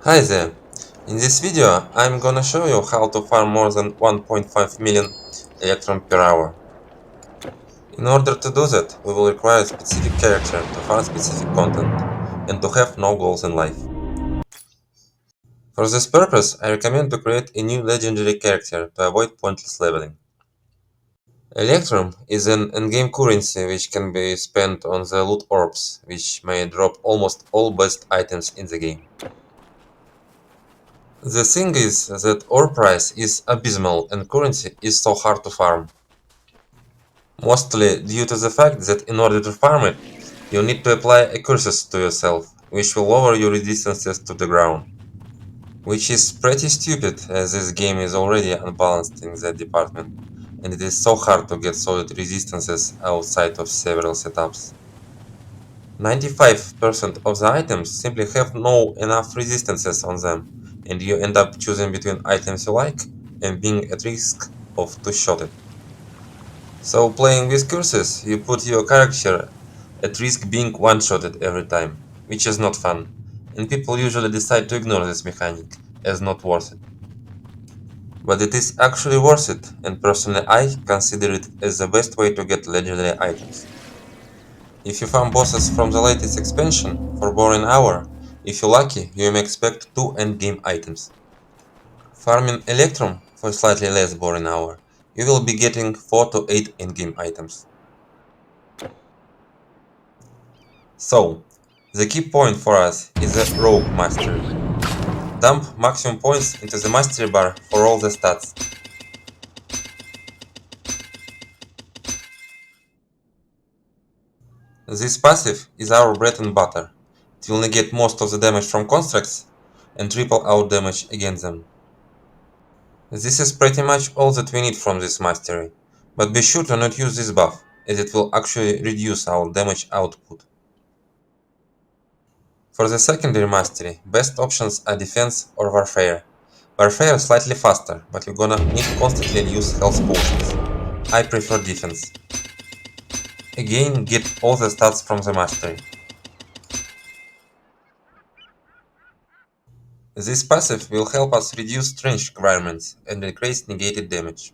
Hi there! In this video I'm gonna show you how to farm more than 1.5 million electrum per hour. In order to do that, we will require a specific character to farm specific content, and to have no goals in life. For this purpose, I recommend to create a new legendary character to avoid pointless leveling. Electrum is an in-game currency which can be spent on the loot orbs, which may drop almost all best items in the game. The thing is that ore price is abysmal and currency is so hard to farm. Mostly due to the fact that in order to farm it, you need to apply a curses to yourself, which will lower your resistances to the ground. Which is pretty stupid, as this game is already unbalanced in that department, and it is so hard to get solid resistances outside of several setups. 95% of the items simply have no enough resistances on them, and you end up choosing between items you like and being at risk of two-shotted. So playing with curses, you put your character at risk being one-shotted every time, which is not fun, and people usually decide to ignore this mechanic as not worth it. But it is actually worth it, and personally I consider it as the best way to get legendary items. If you farm bosses from the latest expansion for boring hour, if you're lucky, you may expect 2 endgame items. Farming electrum for slightly less boring hour, you will be getting 4 to 8 endgame items. So, the key point for us is the Rogue Mastery. Dump maximum points into the mastery bar for all the stats. This passive is our bread and butter. It will negate most of the damage from constructs and triple our damage against them. This is pretty much all that we need from this mastery, but be sure to not use this buff, as it will actually reduce our damage output. For the secondary mastery, best options are defense or warfare. Warfare is slightly faster, but you're gonna need constantly use health potions. I prefer defense. Again, get all the stats from the mastery. This passive will help us reduce strange requirements and increase negated damage.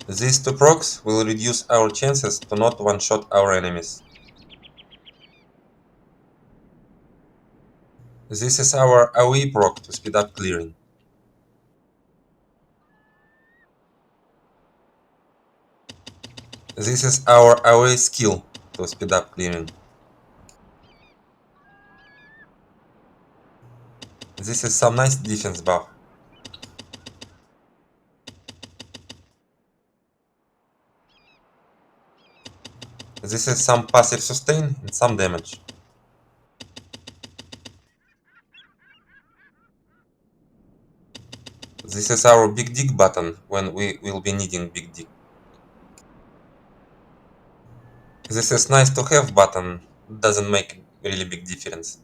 These two procs will reduce our chances to not one-shot our enemies. This is our AoE proc to speed up clearing. This is our AoE skill to speed up clearing. This is some nice defense buff. This is some passive sustain and some damage. This is our big dig button when we will be needing big dig. This is nice to have button, doesn't make really big difference.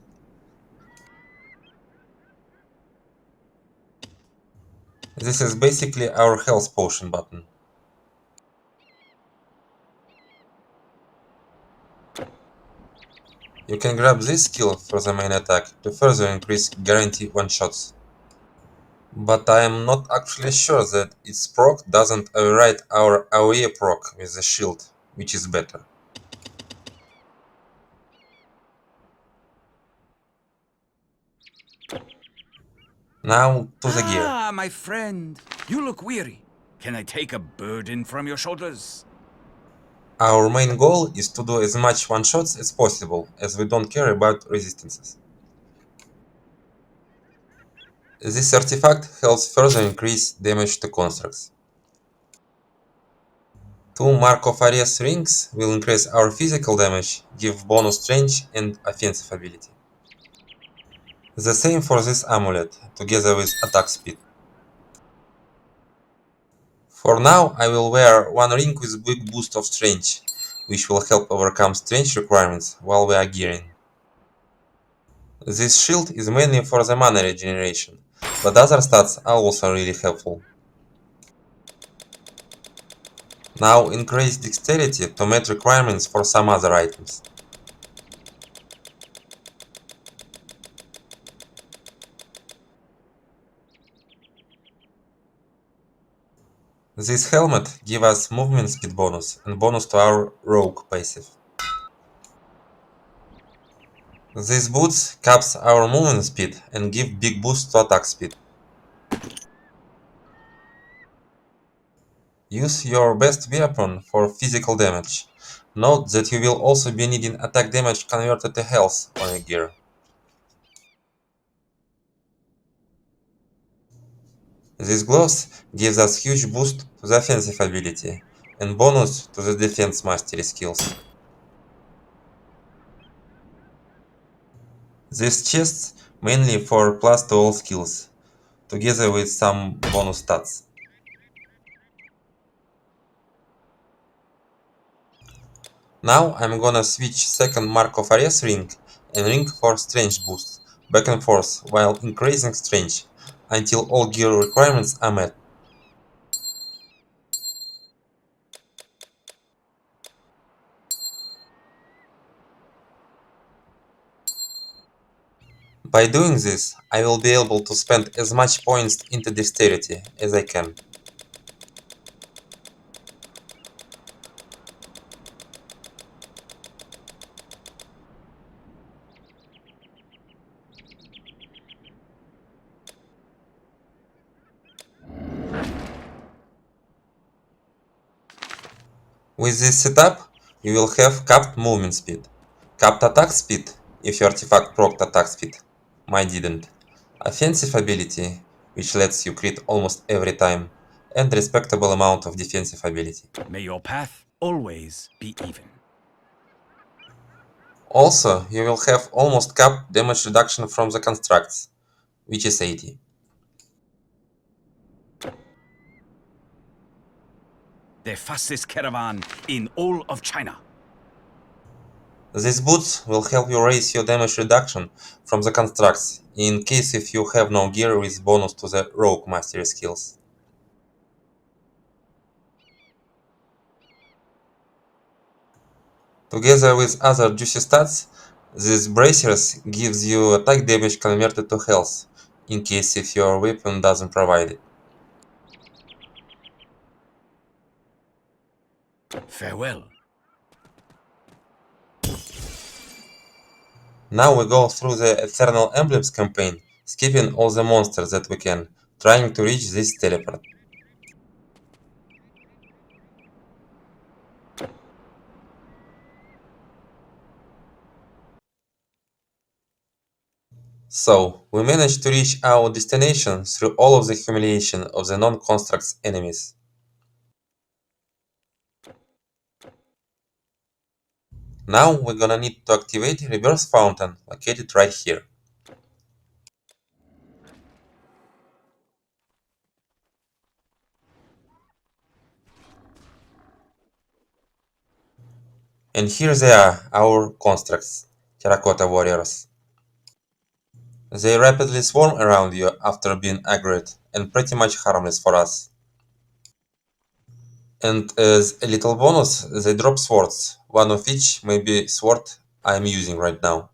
This is basically our health potion button. You can grab this skill for the main attack to further increase guarantee one-shots. But I am not actually sure that its proc doesn't override our AoE proc with the shield, which is better. Now to the gear. Ah, my friend, you look weary. Can I take a burden from your shoulders? Our main goal is to do as much one-shots as possible, as we don't care about resistances. This artifact helps further increase damage to constructs. 2 Mark of Ares rings will increase our physical damage, give bonus range and offensive ability. The same for this amulet, together with attack speed. For now, I will wear one ring with big boost of strength, which will help overcome strength requirements while we are gearing. This shield is mainly for the mana regeneration, but other stats are also really helpful. Now increase dexterity to meet requirements for some other items. This helmet gives us movement speed bonus and bonus to our rogue passive. These boots caps our movement speed and give big boost to attack speed. Use your best weapon for physical damage. Note that you will also be needing attack damage converted to health on your gear. These gloves gives us huge boost to the offensive ability and bonus to the defense mastery skills. These chests mainly for plus to all skills, together with some bonus stats. Now I'm gonna switch second Mark of Ares ring and ring for strange boost back and forth while increasing strange until all gear requirements are met. By doing this, I will be able to spend as much points into dexterity as I can. With this setup, you will have capped movement speed, capped attack speed if your artifact procced attack speed, mine didn't, offensive ability, which lets you crit almost every time, and respectable amount of defensive ability. May your path always be even. Also, you will have almost capped damage reduction from the constructs, which is 80. The fastest caravan in all of China. These boots will help you raise your damage reduction from the constructs, in case if you have no gear with bonus to the rogue mastery skills. Together with other juicy stats, these bracers gives you attack damage converted to health, in case if your weapon doesn't provide it. Farewell. Now we go through the Eternal Emblems campaign, skipping all the monsters that we can, trying to reach this teleport. So, we managed to reach our destination through all of the humiliation of the non-constructs enemies. Now we're gonna need to activate Rebirth Fountain, located right here. And here they are, our constructs, Terracotta Warriors. They rapidly swarm around you after being aggroed, and pretty much harmless for us. And as a little bonus, they drop swords, one of which may be sword I'm using right now.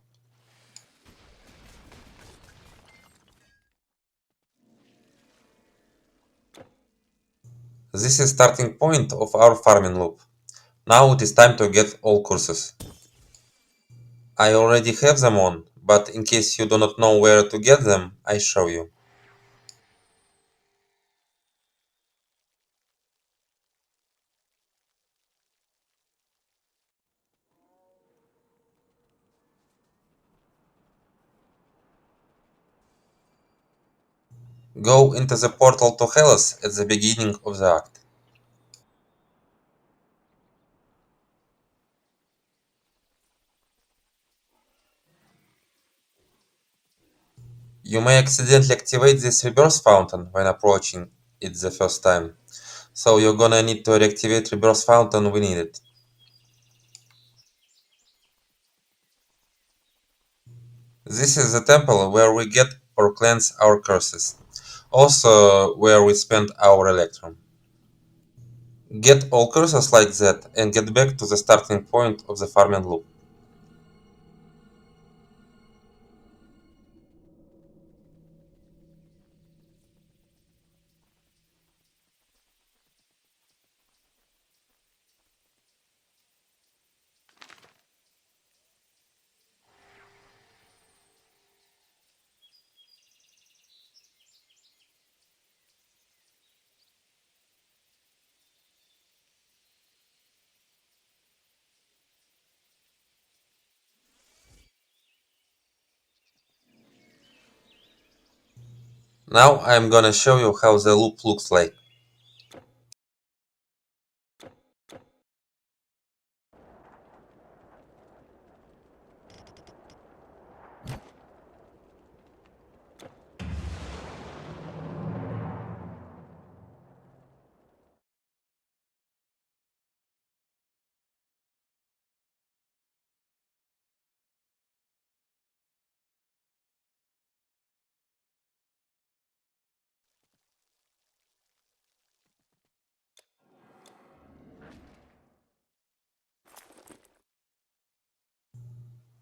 This is starting point of our farming loop. Now it is time to get all curses. I already have them on, but in case you do not know where to get them, I show you. Go into the portal to Hellas at the beginning of the act. You may accidentally activate this rebirth fountain when approaching it the first time, so you're gonna need to reactivate rebirth fountain when needed. This is the temple where we get or cleanse our curses, also where we spend our electrum. Get all curses like that and get back to the starting point of the farming loop. Now I'm gonna show you how the loop looks like.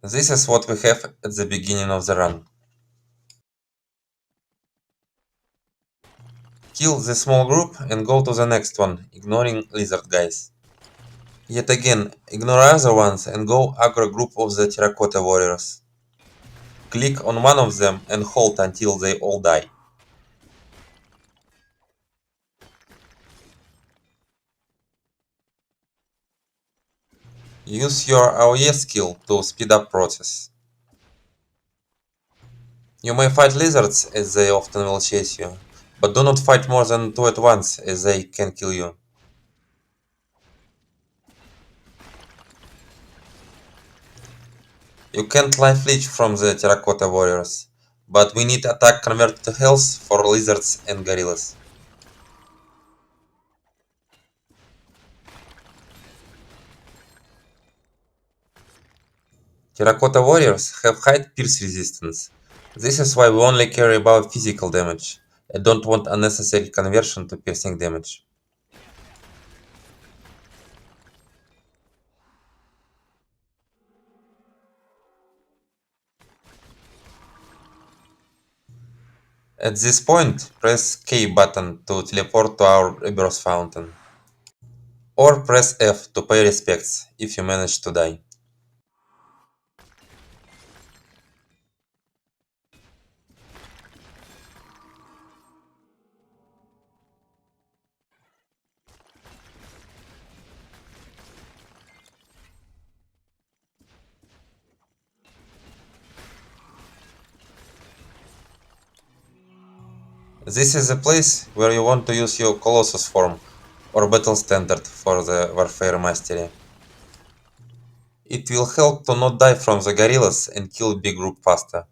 This is what we have at the beginning of the run. Kill the small group and go to the next one, ignoring lizard guys. Yet again, ignore other ones and go aggro group of the terracotta warriors. Click on one of them and hold until they all die. Use your AoE skill to speed up process. You may fight lizards as they often will chase you, but do not fight more than two at once as they can kill you. You can't life leech from the terracotta warriors, but we need attack converted to health for lizards and gorillas. Terracotta warriors have high pierce resistance. This is why we only care about physical damage. I don't want unnecessary conversion to piercing damage. At this point, press K button to teleport to our rebirth fountain. Or press F to pay respects if you manage to die. This is the place where you want to use your Colossus form or Battle Standard for the Warfare Mastery. It will help to not die from the gorillas and kill big group faster.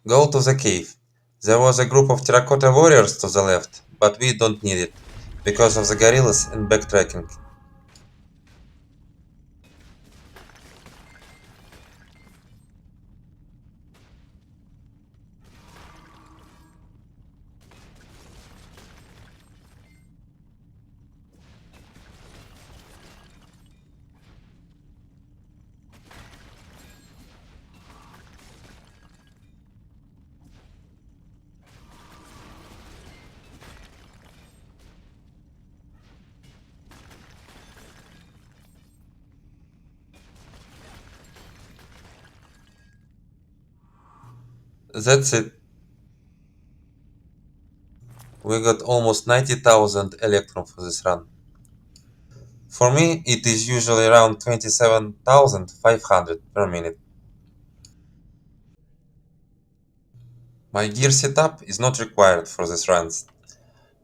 Go to the cave. There was a group of terracotta warriors to the left, but we don't need it, because of the gorillas and backtracking. That's it. We got almost 90,000 electrum for this run. For me, it is usually around 27,500 per minute. My gear setup is not required for these runs.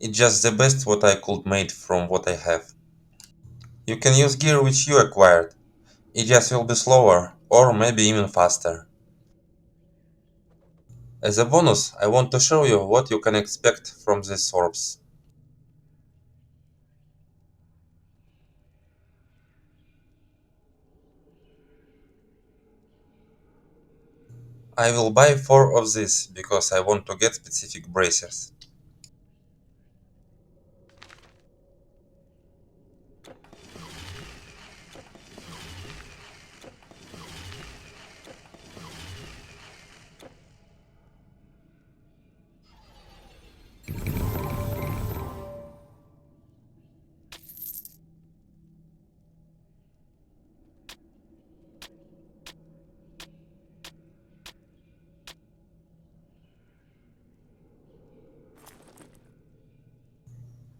It's just the best what I could make from what I have. You can use gear which you acquired. It just will be slower, or maybe even faster. As a bonus, I want to show you what you can expect from these orbs. I will buy 4 of these because I want to get specific bracers.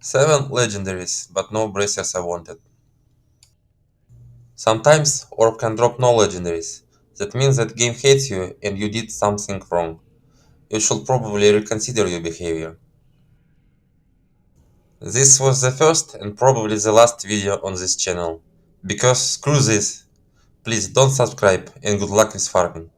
7 legendaries, but no bracers I wanted. Sometimes Orb can drop no legendaries. That means that game hates you and you did something wrong. You should probably reconsider your behavior. This was the first and probably the last video on this channel. Because screw this. Please don't subscribe and good luck with farming.